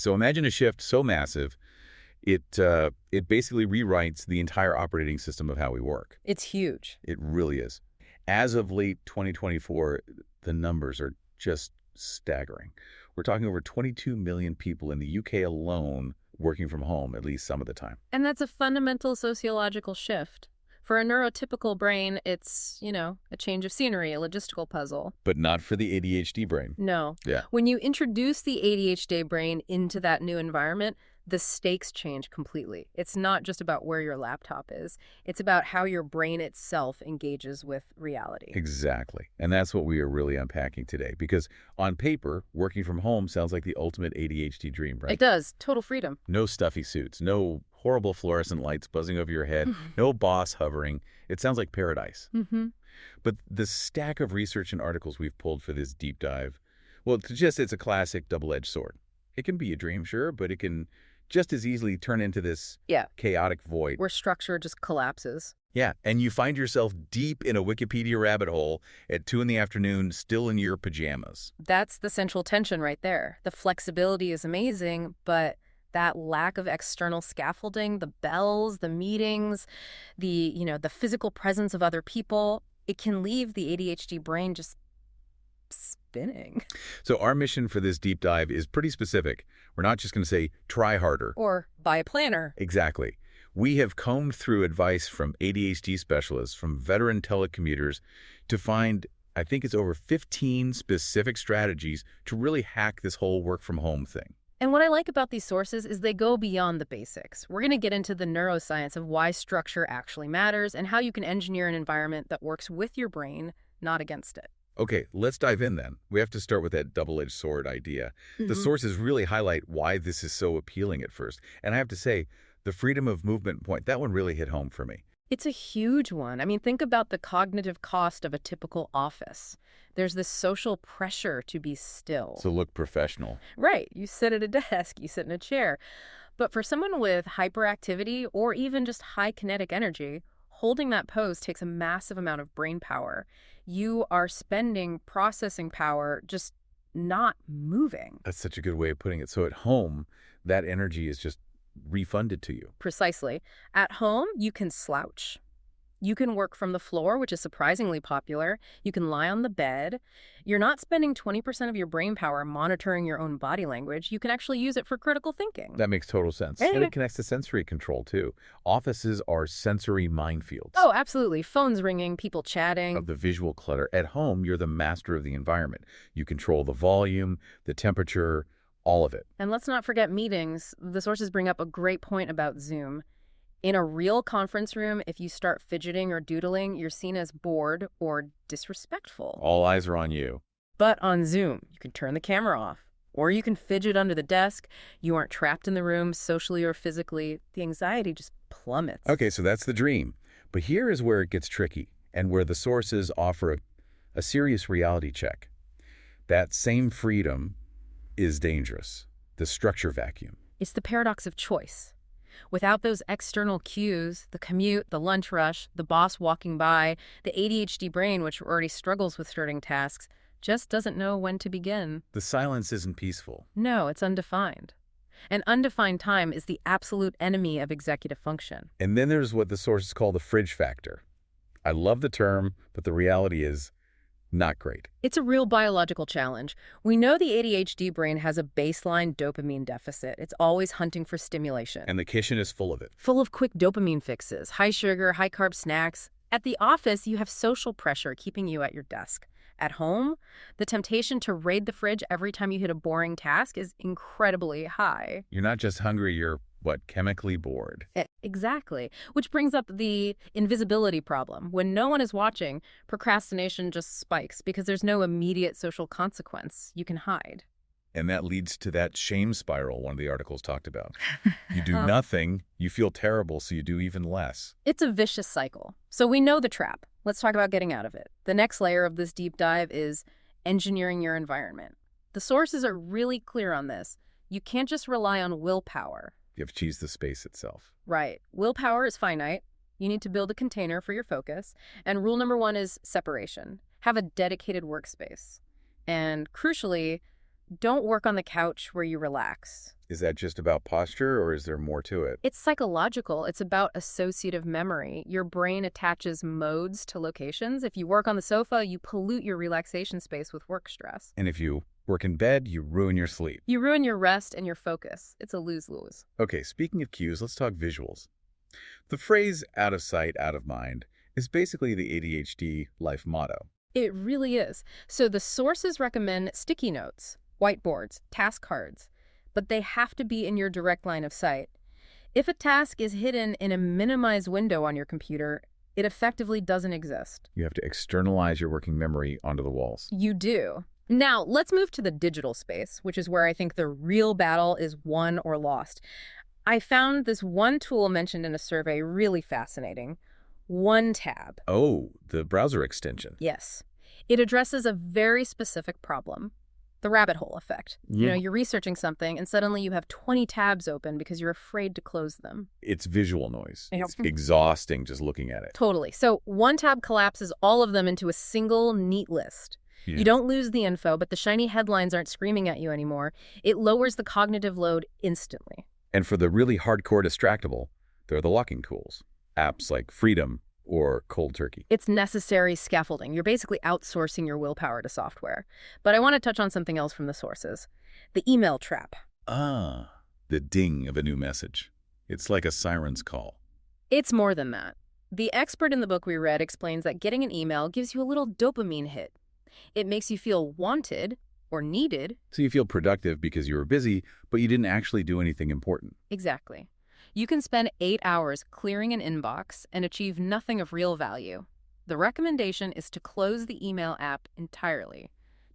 so imagine a shift so massive, it basically rewrites the entire operating system of how we work. It's huge. It really is. As of late 2024, the numbers are just staggering. We're talking over 22 million people in the UK alone working from home, at least some of the time. And that's a fundamental sociological shift. For a neurotypical brain, it's, a change of scenery, a logistical puzzle. But not for the ADHD brain. No. Yeah. When you introduce the ADHD brain into that new environment, the stakes change completely. It's not just about where your laptop is. It's about how your brain itself engages with reality. Exactly. And that's what we are really unpacking today. Because on paper, working from home sounds like the ultimate ADHD dream, right? It does. Total freedom. No stuffy suits, no horrible fluorescent lights buzzing over your head, no boss hovering. It sounds like paradise. Mm-hmm. But the stack of research and articles we've pulled for this deep dive, well, it's a classic double-edged sword. It can be a dream, sure, but it can just as easily turn into this chaotic void. Where structure just collapses. Yeah, and you find yourself deep in a Wikipedia rabbit hole at 2 p.m, still in your pajamas. That's the central tension right there. The flexibility is amazing, but that lack of external scaffolding, the bells, the meetings, the physical presence of other people, it can leave the ADHD brain just spinning. So our mission for this deep dive is pretty specific. We're not just going to say, try harder. Or buy a planner. Exactly. We have combed through advice from ADHD specialists, from veteran telecommuters, to find, I think it's over 15 specific strategies to really hack this whole work from home thing. And what I like about these sources is they go beyond the basics. We're going to get into the neuroscience of why structure actually matters and how you can engineer an environment that works with your brain, not against it. Okay, let's dive in then. We have to start with that double-edged sword idea. The sources really highlight why this is so appealing at first. And I have to say, the freedom of movement point, that one really hit home for me. It's a huge one. I mean, think about the cognitive cost of a typical office. There's this social pressure to be still. To look professional. Right. You sit at a desk, you sit in a chair. But for someone with hyperactivity or even just high kinetic energy, holding that pose takes a massive amount of brain power. You are spending processing power just not moving. That's such a good way of putting it. So at home, that energy is just refunded to you. Precisely. At home, you can slouch. You can work from the floor, which is surprisingly popular. You can lie on the bed. You're not spending 20% of your brain power monitoring your own body language. You can actually use it for critical thinking. That makes total sense. And it connects to sensory control, too. Offices are sensory minefields. Oh, absolutely. Phones ringing, people chatting. Of the visual clutter. At home, you're the master of the environment. You control the volume, the temperature, all of it. And let's not forget meetings. The sources bring up a great point about Zoom. In a real conference room, if you start fidgeting or doodling, you're seen as bored or disrespectful. All eyes are on you. But on Zoom, you can turn the camera off. Or you can fidget under the desk. You aren't trapped in the room socially or physically. The anxiety just plummets. Okay, so that's the dream. But here is where it gets tricky and where the sources offer a serious reality check. That same freedom is dangerous. The structure vacuum. It's the paradox of choice. Without those external cues, the commute, the lunch rush, the boss walking by, the ADHD brain, which already struggles with starting tasks, just doesn't know when to begin. The silence isn't peaceful. No, it's undefined. And undefined time is the absolute enemy of executive function. And then there's what the sources call the fridge factor. I love the term, but the reality is not great. It's a real biological challenge. We know the ADHD brain has a baseline dopamine deficit. It's always hunting for stimulation. And the kitchen is full of it. Full of quick dopamine fixes, high sugar, high carb snacks. At the office, you have social pressure keeping you at your desk. At home, the temptation to raid the fridge every time you hit a boring task is incredibly high. You're not just hungry, you're chemically bored. Exactly. Which brings up the invisibility problem. When no one is watching, procrastination just spikes because there's no immediate social consequence you can hide. And that leads to that shame spiral one of the articles talked about. You do nothing, you feel terrible, so you do even less. It's a vicious cycle. So we know the trap. Let's talk about getting out of it. The next layer of this deep dive is engineering your environment. The sources are really clear on this. You can't just rely on willpower. You have to choose the space itself. Right. Willpower is finite. You need to build a container for your focus. And rule number 1 is separation. Have a dedicated workspace. And crucially, don't work on the couch where you relax. Is that just about posture, or is there more to it? It's psychological. It's about associative memory. Your brain attaches modes to locations. If you work on the sofa, you pollute your relaxation space with work stress. And if you work in bed, you ruin your sleep. You ruin your rest and your focus. It's a lose-lose. Okay, speaking of cues, let's talk visuals. The phrase out of sight, out of mind is basically the ADHD life motto. It really is. So the sources recommend sticky notes, whiteboards, task cards, but they have to be in your direct line of sight. If a task is hidden in a minimized window on your computer, it effectively doesn't exist. You have to externalize your working memory onto the walls. You do. Now, let's move to the digital space, which is where I think the real battle is won or lost. I found this one tool mentioned in a survey really fascinating. OneTab. Oh, the browser extension. Yes. It addresses a very specific problem. The rabbit hole effect. Yeah. You're researching something and suddenly you have 20 tabs open because you're afraid to close them. It's visual noise. Yep. It's exhausting just looking at it. Totally. So OneTab collapses all of them into a single neat list. Yeah. You don't lose the info, but the shiny headlines aren't screaming at you anymore. It lowers the cognitive load instantly. And for the really hardcore distractible, there are the locking tools. Apps like Freedom or Cold Turkey. It's necessary scaffolding. You're basically outsourcing your willpower to software. But I want to touch on something else from the sources. The email trap. Ah, the ding of a new message. It's like a siren's call. It's more than that. The expert in the book we read explains that getting an email gives you a little dopamine hit. It makes you feel wanted or needed. So you feel productive because you were busy, but you didn't actually do anything important. Exactly. You can spend 8 hours clearing an inbox and achieve nothing of real value. The recommendation is to close the email app entirely.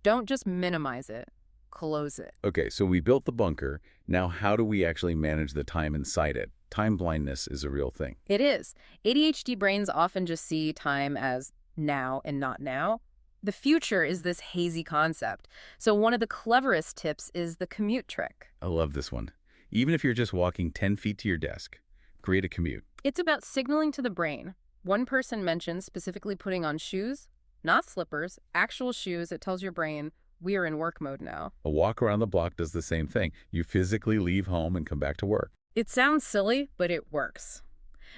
Don't just minimize it, close it. Okay, so we built the bunker. Now how do we actually manage the time inside it? Time blindness is a real thing. It is. ADHD brains often just see time as now and not now. The future is this hazy concept. So one of the cleverest tips is the commute trick. I love this one. Even if you're just walking 10 feet to your desk, create a commute. It's about signaling to the brain. One person mentioned specifically putting on shoes, not slippers, actual shoes. It tells your brain, we're in work mode now. A walk around the block does the same thing. You physically leave home and come back to work. It sounds silly, but it works.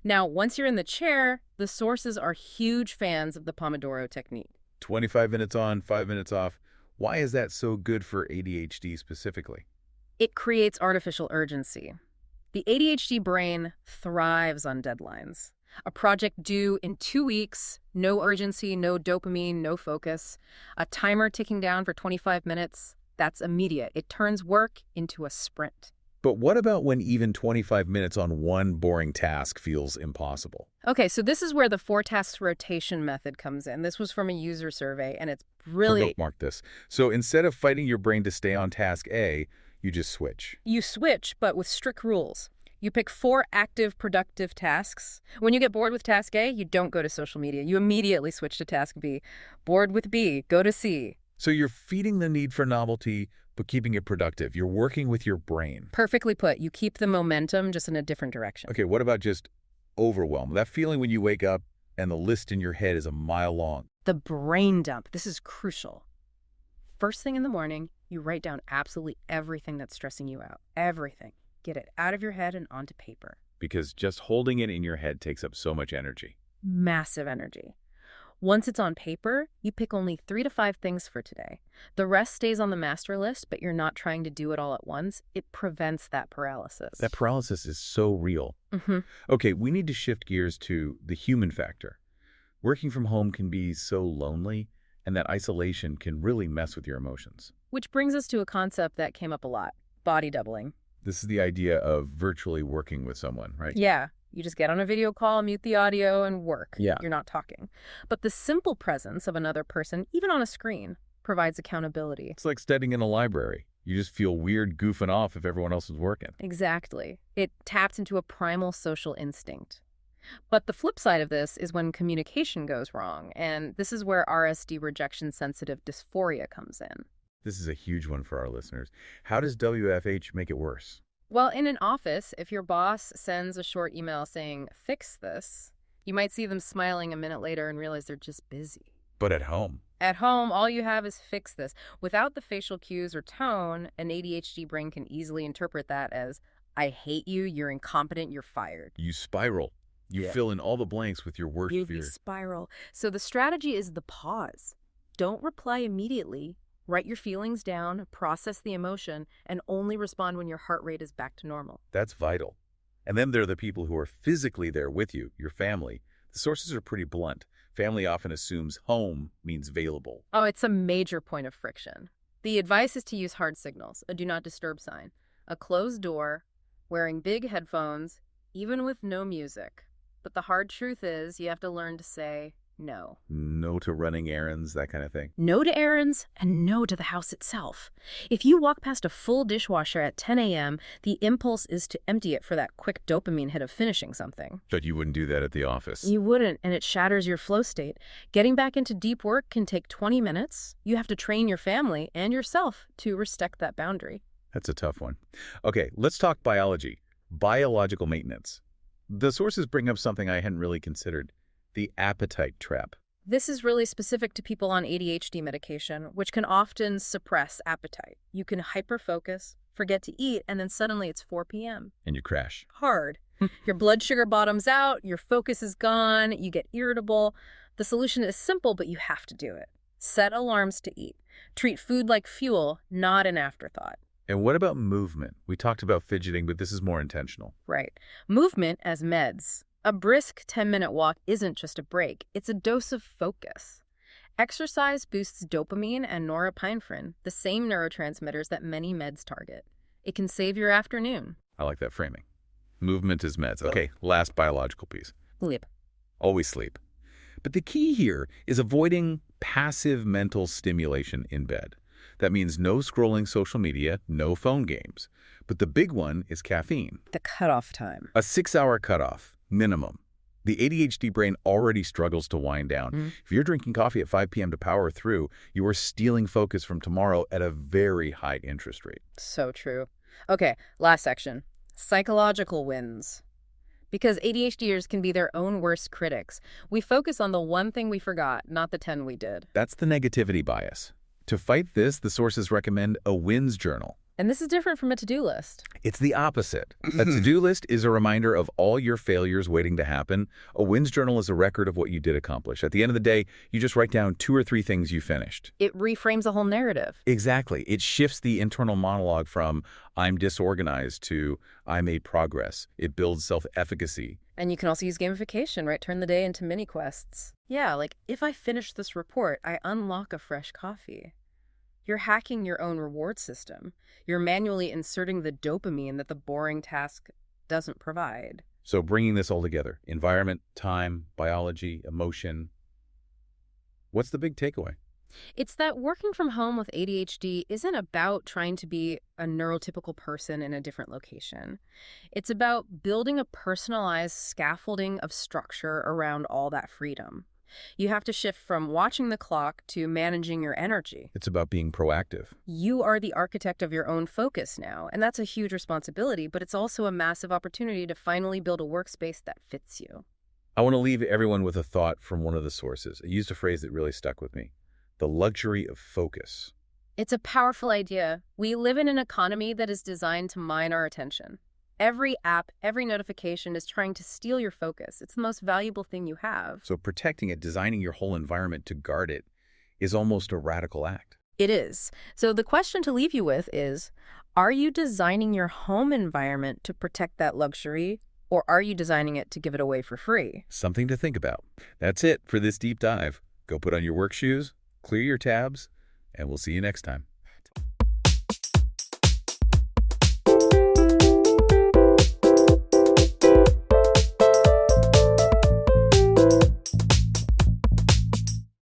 Now, once you're in the chair, the sources are huge fans of the Pomodoro technique. 25 minutes on, 5 minutes off. Why is that so good for ADHD specifically? It creates artificial urgency. The ADHD brain thrives on deadlines. A project due in 2 weeks, no urgency, no dopamine, no focus. A timer ticking down for 25 minutes, that's immediate. It turns work into a sprint. But what about when even 25 minutes on one boring task feels impossible? Okay, so this is where the 4-task rotation method comes in. This was from a user survey, and it's really... Bookmark this. So instead of fighting your brain to stay on task A, you just switch. You switch, but with strict rules. You pick 4 active, productive tasks. When you get bored with task A, you don't go to social media. You immediately switch to task B. Bored with B, go to C. So you're feeding the need for novelty, but keeping it productive. You're working with your brain. Perfectly put. You keep the momentum, just in a different direction. Okay, what about just overwhelm? That feeling when you wake up and the list in your head is a mile long. The brain dump. This is crucial. First thing in the morning, you write down absolutely everything that's stressing you out. Everything. Get it out of your head and onto paper. Because just holding it in your head takes up so much energy. Massive energy. Once it's on paper, you pick only 3 to 5 things for today. The rest stays on the master list, but you're not trying to do it all at once. It prevents that paralysis. That paralysis is so real. Mm-hmm. Okay, we need to shift gears to the human factor. Working from home can be so lonely, and that isolation can really mess with your emotions. Which brings us to a concept that came up a lot, body doubling. This is the idea of virtually working with someone, right? Yeah. You just get on a video call, mute the audio, and work. Yeah. You're not talking. But the simple presence of another person, even on a screen, provides accountability. It's like studying in a library. You just feel weird goofing off if everyone else is working. Exactly. It taps into a primal social instinct. But the flip side of this is when communication goes wrong, and this is where RSD rejection-sensitive dysphoria comes in. This is a huge one for our listeners. How does WFH make it worse? Well, in an office, if your boss sends a short email saying, fix this, you might see them smiling a minute later and realize they're just busy. But at home, At home, all you have is fix this. Without the facial cues or tone, an ADHD brain can easily interpret that as, I hate you, you're incompetent, you're fired. You spiral. You Yeah. fill in all the blanks with your worst You fear. spiral. So the strategy is the pause. Don't reply immediately. Write your feelings down, process the emotion, and only respond when your heart rate is back to normal. That's vital. And then there are the people who are physically there with you, your family. The sources are pretty blunt. Family often assumes home means available. Oh, it's a major point of friction. The advice is to use hard signals, a do not disturb sign, a closed door, wearing big headphones, even with no music. But the hard truth is you have to learn to say no. No to running errands, that kind of thing. No to errands and no to the house itself. If you walk past a full dishwasher at 10 a.m., the impulse is to empty it for that quick dopamine hit of finishing something. But you wouldn't do that at the office. You wouldn't, and it shatters your flow state. Getting back into deep work can take 20 minutes. You have to train your family and yourself to respect that boundary. That's a tough one. Okay, let's talk biology. Biological maintenance. The sources bring up something I hadn't really considered. The appetite trap. This is really specific to people on ADHD medication, which can often suppress appetite. You can hyperfocus, forget to eat, and then suddenly it's 4 p.m. And you crash. Hard. Your blood sugar bottoms out, your focus is gone, you get irritable. The solution is simple, but you have to do it. Set alarms to eat. Treat food like fuel, not an afterthought. And what about movement? We talked about fidgeting, but this is more intentional. Right. Movement as meds. A brisk 10-minute walk isn't just a break, it's a dose of focus. Exercise boosts dopamine and norepinephrine, the same neurotransmitters that many meds target. It can save your afternoon. I like that framing. Movement is meds. Okay, last biological piece. Sleep. Always sleep. But the key here is avoiding passive mental stimulation in bed. That means no scrolling social media, no phone games. But the big one is caffeine. The cutoff time. A 6-hour cutoff, minimum. The ADHD brain already struggles to wind down. If you're drinking coffee at 5 p.m. to power through, you are stealing focus from tomorrow at a very high interest rate. So true. Okay, last section. Psychological wins. Because ADHDers can be their own worst critics. We focus on the one thing we forgot, not the 10 we did. That's the negativity bias. To fight this, the sources recommend a wins journal. And this is different from a to-do list. It's the opposite. A to-do list is a reminder of all your failures waiting to happen. A wins journal is a record of what you did accomplish. At the end of the day, you just write down 2 or 3 things you finished. It reframes a whole narrative. Exactly. It shifts the internal monologue from I'm disorganized to I made progress. It builds self-efficacy. And you can also use gamification, right? Turn the day into mini quests. Yeah, like if I finish this report, I unlock a fresh coffee. You're hacking your own reward system. You're manually inserting the dopamine that the boring task doesn't provide. So bringing this all together, environment, time, biology, emotion. What's the big takeaway? It's that working from home with ADHD isn't about trying to be a neurotypical person in a different location. It's about building a personalized scaffolding of structure around all that freedom. You have to shift from watching the clock to managing your energy. It's about being proactive. You are the architect of your own focus now, and that's a huge responsibility, but it's also a massive opportunity to finally build a workspace that fits you. I want to leave everyone with a thought from one of the sources. It used a phrase that really stuck with me. The luxury of focus. It's a powerful idea. We live in an economy that is designed to mine our attention. Every app, every notification is trying to steal your focus. It's the most valuable thing you have. So protecting it, designing your whole environment to guard it, is almost a radical act. It is. So the question to leave you with is, are you designing your home environment to protect that luxury, or are you designing it to give it away for free? Something to think about. That's it for this deep dive. Go put on your work shoes, clear your tabs, and we'll see you next time.